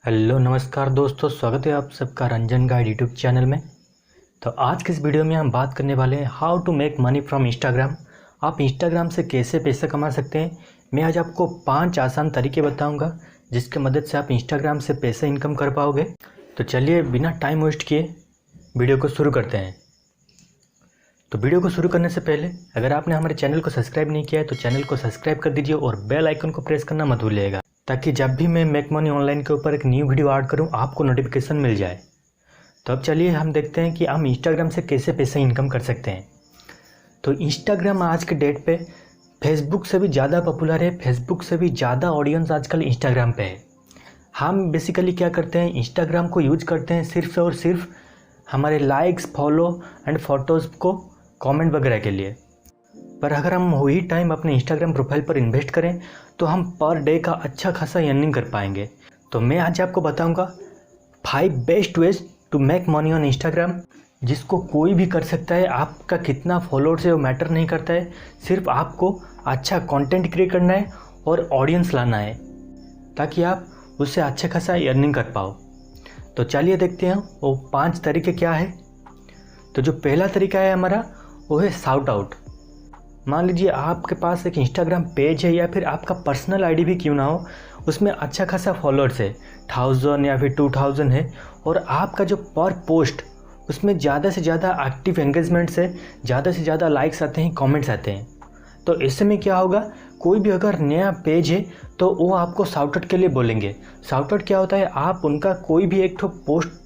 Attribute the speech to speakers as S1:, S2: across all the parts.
S1: Hello नमस्कार दोस्तों, स्वागत है आप सबका रंजन गाइड यूट्यूब चैनल में। तो आज के इस वीडियो में हम बात करने वाले हैं how to make money from Instagram. आप इंस्टाग्राम से कैसे पैसा कमा सकते हैं। मैं आज आपको 5 आसान तरीके बताऊंगा जिसके मदद से आप इंस्टाग्राम से पैसा इनकम कर पाओगे। तो चलिए बिना टाइम वेस्ट किए वीडियो को शुरू करते हैं। तो वीडियो को शुरू करने से पहले अगर आपने हमारे चैनल को सब्सक्राइब नहीं किया है तो चैनल को सब्सक्राइब कर दीजिए और बेल आइकन को प्रेस करना मत भूलिएगा, ताकि जब भी मैं मेक मनी ऑनलाइन के ऊपर एक न्यू वीडियो ऐड करूं आपको नोटिफिकेशन मिल जाए। तो अब चलिए हम देखते हैं कि हम इंस्टाग्राम से कैसे पैसे इनकम कर सकते हैं। तो इंस्टाग्राम आज के डेट पे फेसबुक से भी ज़्यादा पॉपुलर है, फेसबुक से भी ज़्यादा ऑडियंस आजकल इंस्टाग्राम पे है। हम बेसिकली क्या करते हैं, इंस्टाग्राम को यूज करते हैं सिर्फ और सिर्फ हमारे लाइक्स, फॉलो एंड फोटोज़ को कमेंट वगैरह के लिए। पर अगर हम वही टाइम अपने इंस्टाग्राम प्रोफाइल पर इन्वेस्ट करें तो हम पर डे का अच्छा खासा अर्निंग कर पाएंगे। तो मैं आज आपको बताऊंगा 5 best ways to make money on Instagram, जिसको कोई भी कर सकता है। आपका कितना फॉलोअर्स है वो मैटर नहीं करता है, सिर्फ आपको अच्छा कंटेंट क्रिएट करना है और ऑडियंस लाना है ताकि आप उससे अच्छा खासा अर्निंग कर पाओ। तो चलिए देखते हैं वो 5 तरीके क्या है। तो जो पहला तरीका है हमारा वो है शाउट आउट। मान लीजिए आपके पास एक इंस्टाग्राम पेज है या फिर आपका पर्सनल आईडी भी क्यों ना हो, उसमें अच्छा खासा फॉलोअर्स है, 1000 या फिर 2000 है, और आपका जो पर पोस्ट उसमें ज़्यादा से ज़्यादा एक्टिव एंगेजमेंट्स है, ज़्यादा से ज़्यादा लाइक्स आते हैं, कमेंट्स आते हैं। तो इससे में क्या होगा, कोई भी अगर नया पेज है तो वो आपको शाउट आउट के लिए बोलेंगे। शाउट आउट क्या होता है, आप उनका कोई भी एक पोस्ट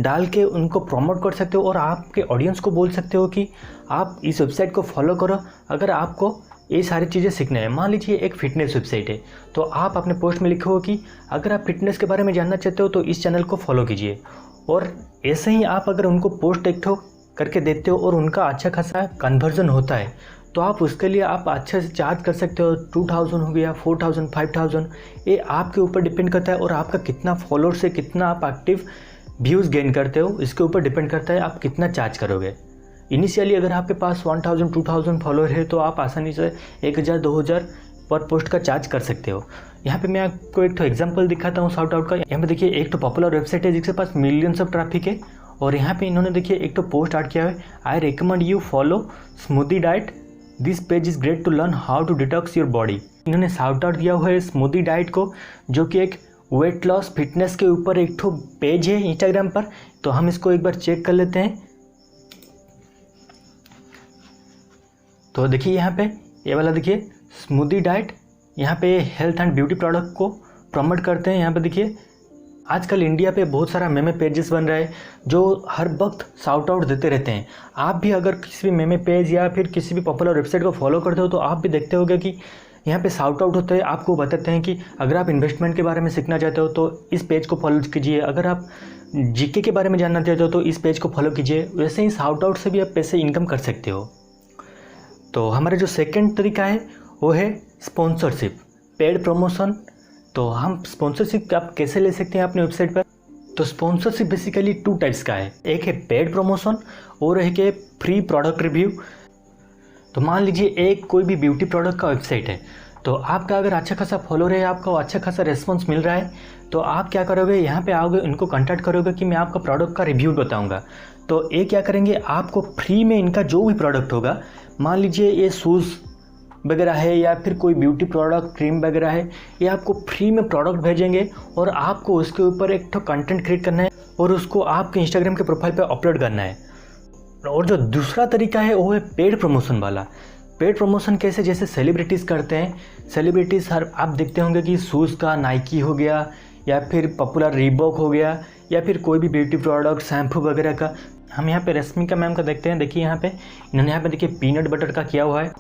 S1: डाल के उनको प्रमोट कर सकते हो और आपके ऑडियंस को बोल सकते हो कि आप इस वेबसाइट को फॉलो करो अगर आपको ये सारी चीज़ें सीखना है। मान लीजिए एक फिटनेस वेबसाइट है तो आप अपने पोस्ट में लिखो कि अगर आप फिटनेस के बारे में जानना चाहते हो तो इस चैनल को फॉलो कीजिए। और ऐसे ही आप अगर उनको पोस्ट एक करके देते हो और उनका अच्छा खासा कन्वर्जन होता है तो आप उसके लिए आप अच्छे से चार्ज कर सकते हो। 2000 हो गया, 4000, 5000, ये आपके ऊपर डिपेंड करता है और आपका कितना फॉलोअर्स है, कितना आप एक्टिव व्यूज़ गेन करते हो, इसके ऊपर डिपेंड करता है आप कितना चार्ज करोगे। इनिशियली अगर आपके पास 1000, 2000 फॉलोअर है तो आप आसानी से 1000, 2000 पर पोस्ट का चार्ज कर सकते हो। यहाँ पे मैं आपको एक एग्जांपल दिखाता हूँ शाउट आउट का। यहाँ पे देखिए एक पॉपुलर वेबसाइट है जिसके पास मिलियंस ऑफ ट्रैफिक है और यहाँ पे इन्होंने देखिए एक पोस्ट ऐड किया है, I recommend you follow smoothie diet, this page is great to learn how to detox your body. इन्होंने शाउट आउट दिया हुआ है स्मूदी डाइट को, जो कि एक वेट लॉस फिटनेस के ऊपर एक पेज है इंस्टाग्राम पर। तो हम इसको एक बार चेक कर लेते हैं। तो देखिए यहाँ पे ये वाला देखिए स्मूदी डाइट, यहाँ पे हेल्थ एंड ब्यूटी प्रोडक्ट को प्रमोट करते हैं। यहाँ पे देखिए आजकल इंडिया पे बहुत सारा मेमे पेजेस बन रहा है जो हर वक्त शाउट आउट देते रहते हैं। आप भी अगर किसी भी मेमे पेज या फिर किसी भी पॉपुलर वेबसाइट को फॉलो करते हो तो आप भी देखते होगे कि यहाँ पे शाउट आउट होता है, आपको बताते हैं कि अगर आप इन्वेस्टमेंट के बारे में सीखना चाहते हो तो इस पेज को फॉलो कीजिए, अगर आप जीके के बारे में जानना चाहते हो तो इस पेज को फॉलो कीजिए। वैसे ही शाउट आउट से भी आप पैसे इनकम कर सकते हो। तो हमारा जो सेकंड तरीका है वो है स्पॉन्सरशिप, पेड प्रमोशन। तो हम स्पॉन्सरशिप आप कैसे ले सकते हैं अपने वेबसाइट पर। तो स्पॉन्सरशिप बेसिकली 2 टाइप्स का है, एक है पेड प्रमोशन और एक है फ्री प्रोडक्ट रिव्यू। तो मान लीजिए एक कोई भी ब्यूटी प्रोडक्ट का वेबसाइट है तो आपका अगर अच्छा खासा फॉलोअर है, आपको अच्छा खासा रिस्पॉन्स मिल रहा है तो आप क्या करोगे, यहाँ पे आओगे, इनको कांटेक्ट करोगे कि मैं आपका प्रोडक्ट का रिव्यू बताऊंगा। तो ये क्या करेंगे, आपको फ्री में इनका जो भी प्रोडक्ट होगा, मान लीजिए ये शूज़ वगैरह है या फिर कोई ब्यूटी प्रोडक्ट क्रीम वगैरह है, ये आपको फ्री में प्रोडक्ट भेजेंगे और आपको उसके ऊपर एक कंटेंट क्रिएट करना है और उसको आपके इंस्टाग्राम के प्रोफाइल पर अपलोड करना है। और जो दूसरा तरीका है वो है पेड प्रमोशन वाला। पेड प्रमोशन कैसे, जैसे सेलिब्रिटीज़ करते हैं। सेलिब्रिटीज़ हर आप देखते होंगे कि शूज़ का नाइकी हो गया या फिर पॉपुलर रीबॉक हो गया या फिर कोई भी ब्यूटी प्रोडक्ट शैम्पू वगैरह का। हम यहाँ पे रश्मिका मैम का देखते हैं, देखिए यहाँ पे इन्होंने यहाँ पे देखिए पीनट बटर का किया हुआ है।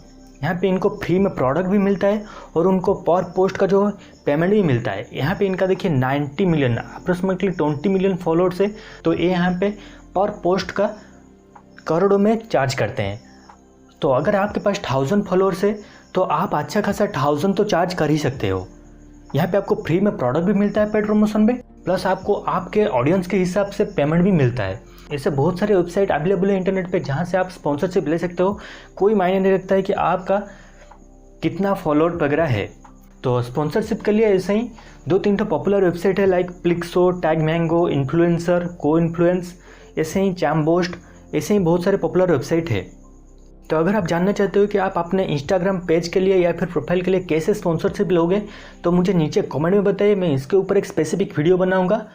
S1: यहाँ पे इनको फ्री में प्रोडक्ट भी मिलता है और उनको पर पोस्ट का जो पेमेंट भी मिलता है। यहाँ पे इनका देखिए 90 मिलियन, अप्रोक्सीमेटली 20 मिलियन फॉलोअर्स है। तो ये यहाँ पे पर पोस्ट का करोड़ों में चार्ज करते हैं। तो अगर आपके पास 1000 फॉलोअर्स है तो आप अच्छा खासा 1000 तो चार्ज कर ही सकते हो। यहाँ पे आपको फ्री में प्रोडक्ट भी मिलता है पेड प्रमोशन में, प्लस आपको आपके ऑडियंस के हिसाब से पेमेंट भी मिलता है। ऐसे बहुत सारे वेबसाइट अवेलेबल है इंटरनेट पे जहाँ से आप स्पॉन्सरशिप ले सकते हो। कोई मायने नहीं रखता है कि आपका कितना फॉलोअर वगैरह है। तो स्पॉन्सरशिप के लिए ऐसे ही 2-3 तो पॉपुलर वेबसाइट है लाइक प्लिक्सो, टैग मैंगो, इन्फ्लुएंसर, को इन्फ्लुएंस, ऐसे ही चैमबोस्ट, ऐसे ही बहुत सारे पॉपुलर वेबसाइट है। तो अगर आप जानना चाहते हो कि आप अपने इंस्टाग्राम पेज के लिए या फिर प्रोफाइल के लिए कैसे स्पॉन्सरशिप लोगे तो मुझे नीचे कमेंट में बताइए, मैं इसके ऊपर एक स्पेसिफिक वीडियो बनाऊंगा।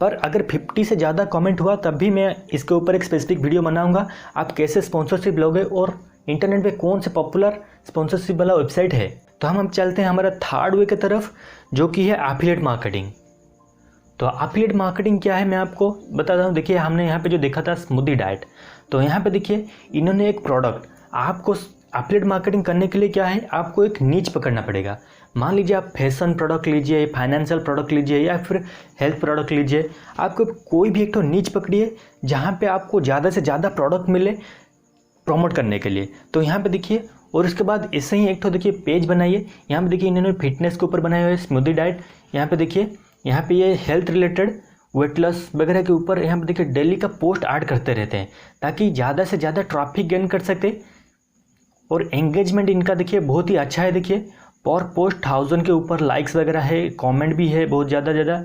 S1: पर अगर 50 से ज़्यादा कमेंट हुआ तब भी मैं इसके ऊपर एक स्पेसिफिक वीडियो बनाऊंगा, आप कैसे स्पॉन्सरशिप लोगे और इंटरनेट पे कौन से पॉपुलर स्पॉन्सरशिप वाला वेबसाइट है। तो हम चलते हैं हमारा थर्ड वे की तरफ, जो कि है एफिलिएट मार्केटिंग। तो एफिलिएट मार्केटिंग क्या है मैं आपको बताता हूँ। देखिए हमने यहाँ पे जो देखा था स्मूदी डाइट, तो यहाँ पे देखिए इन्होंने एक प्रोडक्ट, आपको एफिलिएट मार्केटिंग करने के लिए क्या है, आपको एक नीच पकड़ना पड़ेगा। मान लीजिए आप फैशन प्रोडक्ट लीजिए, फाइनेंशियल प्रोडक्ट लीजिए या फिर हेल्थ प्रोडक्ट लीजिए, आपको कोई भी एक तो नीच पकड़िए जहाँ पे आपको ज़्यादा से ज़्यादा प्रोडक्ट मिले प्रमोट करने के लिए। तो यहाँ पे देखिए, और इसके बाद इससे ही एक तो देखिए पेज बनाइए। यहाँ पे देखिए इन्होंने फिटनेस के ऊपर बनाया हुआ है स्मूदी डाइट। यहाँ पे देखिए, यहाँ पे ये हेल्थ रिलेटेड, वेट लॉस वगैरह के ऊपर यहाँ पे देखिए डेली का पोस्ट ऐड करते रहते हैं ताकि ज़्यादा से ज़्यादा ट्रैफिक गेन कर सकते। और एंगेजमेंट इनका देखिए बहुत ही अच्छा है। देखिए पर पोस्ट 1000 के ऊपर लाइक्स वगैरह है, कमेंट भी है बहुत ज़्यादा।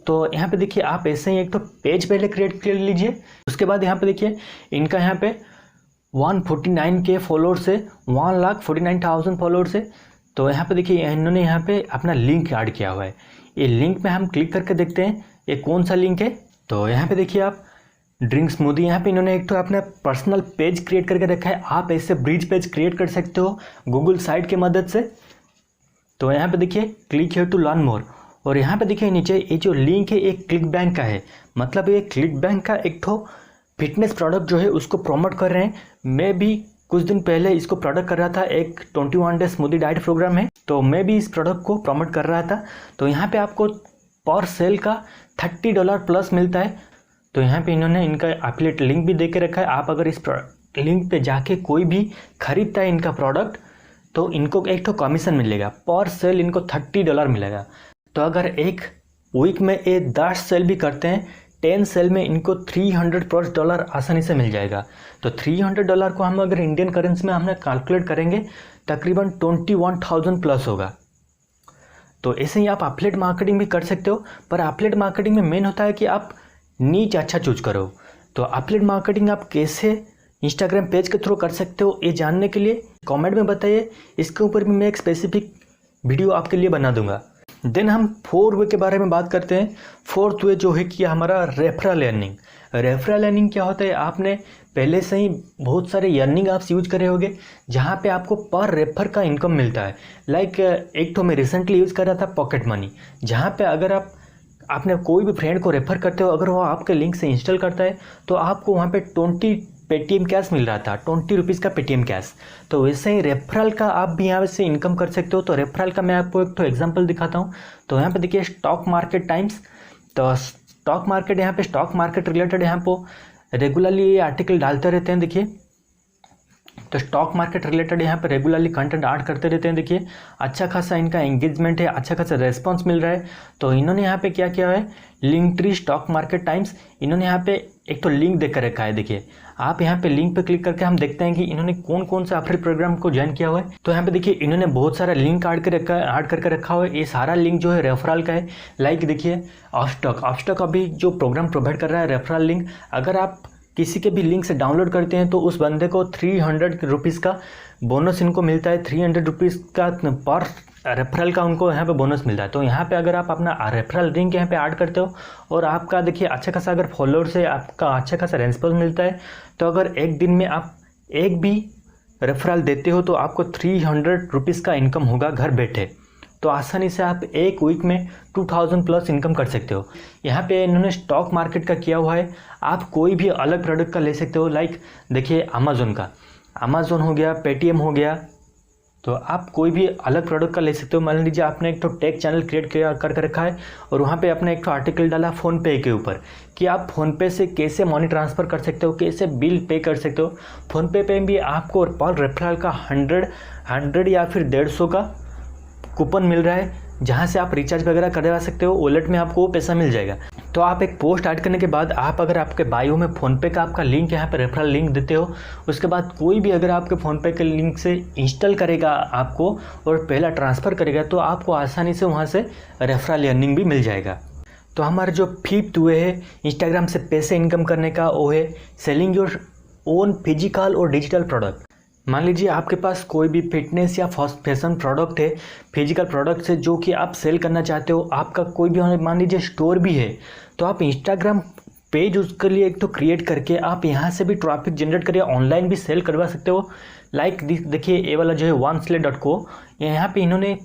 S1: तो यहाँ पे देखिए आप ऐसे ही एक तो पेज पहले क्रिएट कर लीजिए। उसके बाद यहाँ पे देखिए इनका यहाँ पे 149K फॉलोअर्स है, 1,49,000 फॉलोअर्स है। तो यहाँ पे देखिए इन्होंने यहाँ पे अपना लिंक ऐड किया हुआ है। ये लिंक में हम क्लिक करके देखते हैं ये कौन सा लिंक है। तो यहाँ पे देखिए आप ड्रिंक स्मूदी, यहाँ पे इन्होंने एक तो अपना पर्सनल पेज क्रिएट करके रखा है। आप ऐसे ब्रिज पेज क्रिएट कर सकते हो गूगल साइट की मदद से। तो यहाँ पे देखिए click here to learn more, और यहाँ पे देखिए नीचे ये जो लिंक है एक क्लिक बैंक का है, मतलब ये क्लिक बैंक का एक तो फिटनेस प्रोडक्ट जो है उसको प्रमोट कर रहे हैं। मैं भी कुछ दिन पहले इसको प्रोडक्ट कर रहा था, एक 21 डे स्मूदी डाइट प्रोग्राम है, तो मैं भी इस प्रोडक्ट को प्रमोट कर रहा था। तो यहाँ पे आपको पर सेल का $30 प्लस मिलता है। तो यहाँ पे इन्होंने इनका एफिलिएट लिंक भी दे के रखा है। आप अगर इस लिंक पे जाके कोई भी खरीदता है इनका प्रोडक्ट तो इनको एक तो कमीशन मिलेगा, पर सेल इनको $30 मिलेगा। तो अगर एक वीक में ये 10 सेल भी करते हैं, 10 सेल में इनको $300+ आसानी से मिल जाएगा। तो $300 को हम अगर इंडियन करेंसी में हमने कैलकुलेट करेंगे तकरीबन 21,000 प्लस होगा। तो ऐसे ही आप एफिलिएट मार्केटिंग भी कर सकते हो, पर एफिलिएट मार्केटिंग में मेन होता है कि आप नीच अच्छा चूज करो। तो एफिलिएट मार्केटिंग आप कैसे इंस्टाग्राम पेज के थ्रू कर सकते हो ये जानने के लिए कमेंट में बताइए, इसके ऊपर भी मैं एक स्पेसिफिक वीडियो आपके लिए बना दूंगा। देन हम 4th वे के बारे में बात करते हैं। 4th वे जो है कि हमारा रेफरल अर्निंग। रेफरल अर्निंग क्या होता है, आपने पहले से ही बहुत सारे अर्निंग ऐप्स यूज करे होंगे जहाँ पे आपको पर रेफर का इनकम मिलता है। लाइक एक तो मैं रिसेंटली यूज़ कर रहा था पॉकेट मनी, जहाँ पे अगर आपने कोई भी फ्रेंड को रेफ़र करते हो, अगर वो आपके लिंक से इंस्टॉल करता है तो आपको वहाँ पे 20 पेटीएम कैश मिल रहा था, 20 रुपीज़ का पेटीएम कैश। तो वैसे ही रेफरल का आप भी यहाँ से इनकम कर सकते हो। तो रेफरल का मैं आपको एक तो एग्जांपल दिखाता हूँ। तो यहाँ पे देखिए स्टॉक मार्केट टाइम्स। तो स्टॉक मार्केट, यहाँ पे स्टॉक मार्केट रिलेटेड यहाँ पे रेगुलरली ये आर्टिकल डालते रहते हैं। देखिए तो स्टॉक मार्केट रिलेटेड यहाँ पे रेगुलरली कंटेंट ऐड करते रहते हैं। देखिए अच्छा खासा इनका एंगेजमेंट है, अच्छा खासा रेस्पॉन्स मिल रहा है। तो इन्होंने यहाँ पे क्या किया है, लिंकट्री स्टॉक मार्केट टाइम्स, इन्होंने यहाँ पे एक तो लिंक देकर रखा है। देखिए आप यहाँ पे लिंक पे क्लिक करके हम देखते हैं कि इन्होंने कौन कौन सा एफिलिएट प्रोग्राम को ज्वाइन किया हुआ है। तो यहाँ पे देखिए इन्होंने बहुत सारा लिंक ऐड करके रखा हुआ है। ये सारा लिंक जो है रेफरल का है। लाइक देखिए ऑफस्टॉक अभी जो प्रोग्राम प्रोवाइड कर रहा है रेफरल लिंक, अगर आप किसी के भी लिंक से डाउनलोड करते हैं तो उस बंदे को 300 रुपीज़ का बोनस इनको मिलता है। 300 रुपीज़ का पर रेफरल का उनको यहाँ पे बोनस मिलता है। तो यहाँ पे अगर आप अपना रेफरल लिंक यहाँ पे ऐड करते हो और आपका देखिए अच्छा खासा अगर फॉलोअर्स है, आपका अच्छा खासा रेस्पॉन्स मिलता है, तो अगर एक दिन में आप एक भी रेफरल देते हो तो आपको 300 रुपीज़ का इनकम होगा घर बैठे। तो आसानी से आप एक वीक में 2000 प्लस इनकम कर सकते हो। यहाँ पे इन्होंने स्टॉक मार्केट का किया हुआ है। आप कोई भी अलग प्रोडक्ट का ले सकते हो। लाइक देखिए अमेज़न हो गया, पेटीएम हो गया, तो आप कोई भी अलग प्रोडक्ट का ले सकते हो। मान लीजिए आपने एक तो टेक चैनल क्रिएट करके रखा है और वहाँ पे आपने एक तो आर्टिकल डाला फ़ोनपे के ऊपर कि आप फ़ोनपे से कैसे मनी ट्रांसफ़र कर सकते हो, कैसे बिल पे कर सकते हो। फ़ोनपे पे भी आपको पर रेफरल का 100 या फिर 150 का कूपन मिल रहा है, जहाँ से आप रिचार्ज वगैरह करवा सकते हो। वॉलेट में आपको वो पैसा मिल जाएगा। तो आप एक पोस्ट ऐड करने के बाद आप अगर आपके बायो में फ़ोनपे का आपका लिंक यहाँ पे रेफरल लिंक देते हो, उसके बाद कोई भी अगर आपके फ़ोनपे के लिंक से इंस्टॉल करेगा आपको और पहला ट्रांसफ़र करेगा तो आपको आसानी से वहाँ से रेफरल अर्निंग भी मिल जाएगा। तो हमारा जो फिफ्थ वे है इंस्टाग्राम से पैसे इनकम करने का, वो है सेलिंग योर ओन फिजिकल और डिजिटल प्रोडक्ट। मान लीजिए आपके पास कोई भी फिटनेस या फैशन प्रोडक्ट है, फिजिकल प्रोडक्ट्स है जो कि आप सेल करना चाहते हो, आपका कोई भी मान लीजिए स्टोर भी है, तो आप इंस्टाग्राम पेज उसके लिए एक तो क्रिएट करके आप यहाँ से भी ट्रैफिक जनरेट करिए, ऑनलाइन भी सेल करवा सकते हो। लाइक देखिए ये वाला जो है oneslay.co, यहाँ पे इन्होंने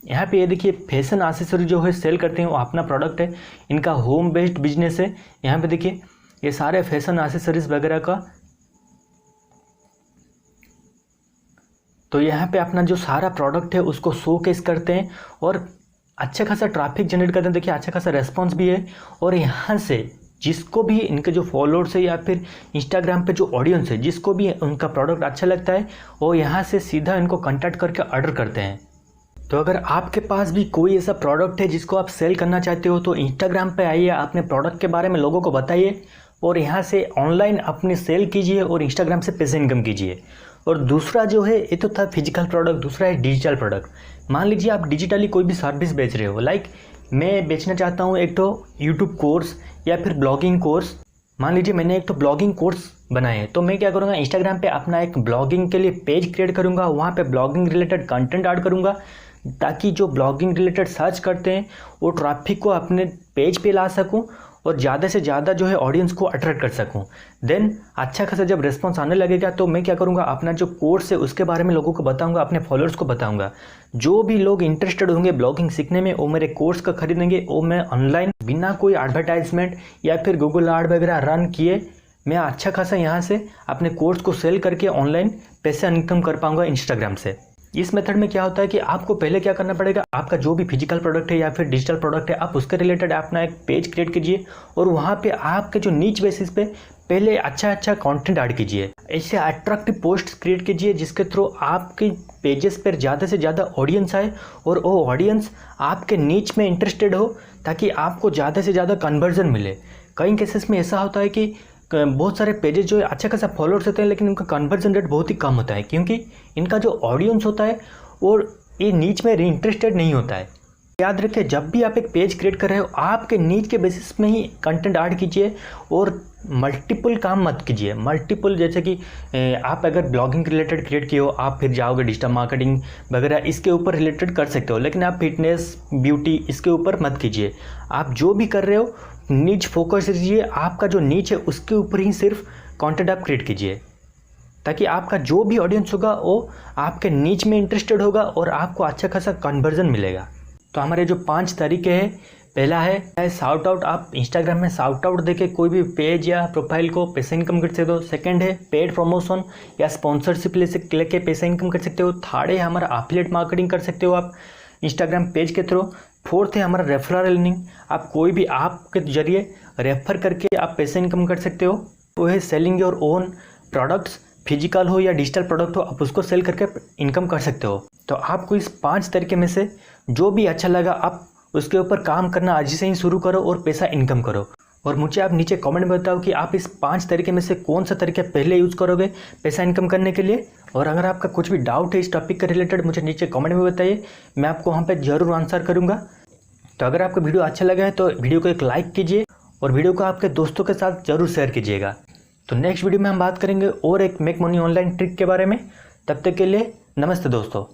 S1: यहाँ पे ये देखिए फैशन एक्सेसरी जो है सेल करते हैं, वो अपना प्रोडक्ट है, इनका होम बेस्ड बिजनेस है। यहाँ पे देखिए ये सारे फैशन एक्सेसरीज वगैरह का, तो यहाँ पे अपना जो सारा प्रोडक्ट है उसको शोकेस करते हैं और अच्छा खासा ट्रैफिक जनरेट करते हैं। देखिए अच्छा खासा रेस्पॉन्स भी है, और यहाँ से जिसको भी इनके जो फॉलोअर्स है या फिर इंस्टाग्राम पे जो ऑडियंस है, जिसको भी उनका प्रोडक्ट अच्छा लगता है, वो यहाँ से सीधा इनको कॉन्टैक्ट करके ऑर्डर करते हैं। तो अगर आपके पास भी कोई ऐसा प्रोडक्ट है जिसको आप सेल करना चाहते हो, तो इंस्टाग्राम पे आइए, अपने प्रोडक्ट के बारे में लोगों को बताइए और यहाँ से ऑनलाइन अपने सेल कीजिए और इंस्टाग्राम से पैसे इनकम कीजिए। और दूसरा जो है, ये तो था फिजिकल प्रोडक्ट, दूसरा है डिजिटल प्रोडक्ट। मान लीजिए आप डिजिटली कोई भी सर्विस बेच रहे हो, लाइक मैं बेचना चाहता हूँ एक तो यूट्यूब कोर्स या फिर ब्लॉगिंग कोर्स। मान लीजिए मैंने एक तो ब्लॉगिंग कोर्स बनाए हैं, तो मैं क्या करूँगा, इंस्टाग्राम पे अपना एक ब्लॉगिंग के लिए पेज क्रिएट करूँगा, वहाँ पे ब्लॉगिंग रिलेटेड कंटेंट ऐड करूँगा, ताकि जो ब्लॉगिंग रिलेटेड सर्च करते हैं वो ट्रैफिक को अपने पेज पे ला सकूं और ज़्यादा से ज़्यादा जो है ऑडियंस को अट्रैक्ट कर सकूं। देन अच्छा खासा जब रिस्पॉन्स आने लगेगा तो मैं क्या करूंगा, अपना जो कोर्स है उसके बारे में लोगों को बताऊंगा, अपने फॉलोअर्स को बताऊंगा। जो भी लोग इंटरेस्टेड होंगे ब्लॉगिंग सीखने में, वो मेरे कोर्स का खरीदेंगे। वो मैं ऑनलाइन बिना कोई एडवर्टाइजमेंट या फिर गूगल ऐड वगैरह रन किए मैं अच्छा खासा यहाँ से अपने कोर्स को सेल करके ऑनलाइन पैसे इनकम कर पाऊंगा इंस्टाग्राम से। इस मेथड में क्या होता है कि आपको पहले क्या करना पड़ेगा, आपका जो भी फिजिकल प्रोडक्ट है या फिर डिजिटल प्रोडक्ट है, आप उसके रिलेटेड अपना एक पेज क्रिएट कीजिए और वहाँ पे आपके जो नीच बेसिस पे पहले अच्छा कंटेंट ऐड कीजिए। ऐसे अट्रैक्टिव पोस्ट क्रिएट कीजिए जिसके थ्रू आपके पेजेस पर ज़्यादा से ज़्यादा ऑडियंस आए और वो ऑडियंस आपके नीच में इंटरेस्टेड हो, ताकि आपको ज़्यादा से ज़्यादा कन्वर्जन मिले। कई केसेस में ऐसा होता है कि बहुत सारे पेजेस जो है अच्छा खासा फॉलोअर्स होते हैं, लेकिन उनका कन्वर्जन रेट बहुत ही कम होता है, क्योंकि इनका जो ऑडियंस होता है और ये नीच में इंटरेस्टेड नहीं होता है। याद रखें, जब भी आप एक पेज क्रिएट कर रहे हो, आपके नीच के बेसिस में ही कंटेंट ऐड कीजिए और मल्टीपल काम मत कीजिए। मल्टीपल जैसे कि आप अगर ब्लॉगिंग रिलेटेड क्रिएट किए हो, आप फिर जाओगे डिजिटल मार्केटिंग वगैरह इसके ऊपर रिलेटेड कर सकते हो, लेकिन आप फिटनेस ब्यूटी इसके ऊपर मत कीजिए। आप जो भी कर रहे हो नीच फोकस कीजिए, आपका जो नीच है उसके ऊपर ही सिर्फ कंटेंट आप क्रिएट कीजिए, ताकि आपका जो भी ऑडियंस होगा वो आपके नीच में इंटरेस्टेड होगा और आपको अच्छा खासा कन्वर्जन मिलेगा। तो हमारे जो 5 तरीके हैं, पहला है शाउट आउट, आप इंस्टाग्राम में शाउट आउट देके कोई भी पेज या प्रोफाइल को पैसे इनकम कर सकते हो। सेकंड है पेड प्रमोशन या स्पॉन्सरशिप लेके पैसे इनकम कर सकते हो। थर्ड है हमारा एफिलिएट मार्केटिंग कर सकते हो आप इंस्टाग्राम पेज के थ्रू। फोर्थ है हमारा रेफरल अर्निंग, आप कोई भी ऐप के जरिए रेफर करके आप पैसे इनकम कर सकते हो। वो है selling your own products, physical हो या डिजिटल प्रोडक्ट हो, आप उसको सेल करके इनकम कर सकते हो। तो आपको इस 5 तरीके में से जो भी अच्छा लगा आप उसके ऊपर काम करना आज से ही शुरू करो और पैसा इनकम करो। और मुझे आप नीचे कमेंट में बताओ कि आप इस 5 तरीके में से कौन सा तरीका पहले यूज़ करोगे पैसा इनकम करने के लिए। और अगर आपका कुछ भी डाउट है इस टॉपिक के रिलेटेड, मुझे नीचे कमेंट में बताइए, मैं आपको वहाँ पे ज़रूर आंसर करूँगा। तो अगर आपको वीडियो अच्छा लगा है तो वीडियो को एक लाइक कीजिए और वीडियो को आपके दोस्तों के साथ ज़रूर शेयर कीजिएगा। तो नेक्स्ट वीडियो में हम बात करेंगे और एक मेक मनी ऑनलाइन ट्रिक के बारे में। तब तक के लिए नमस्ते दोस्तों।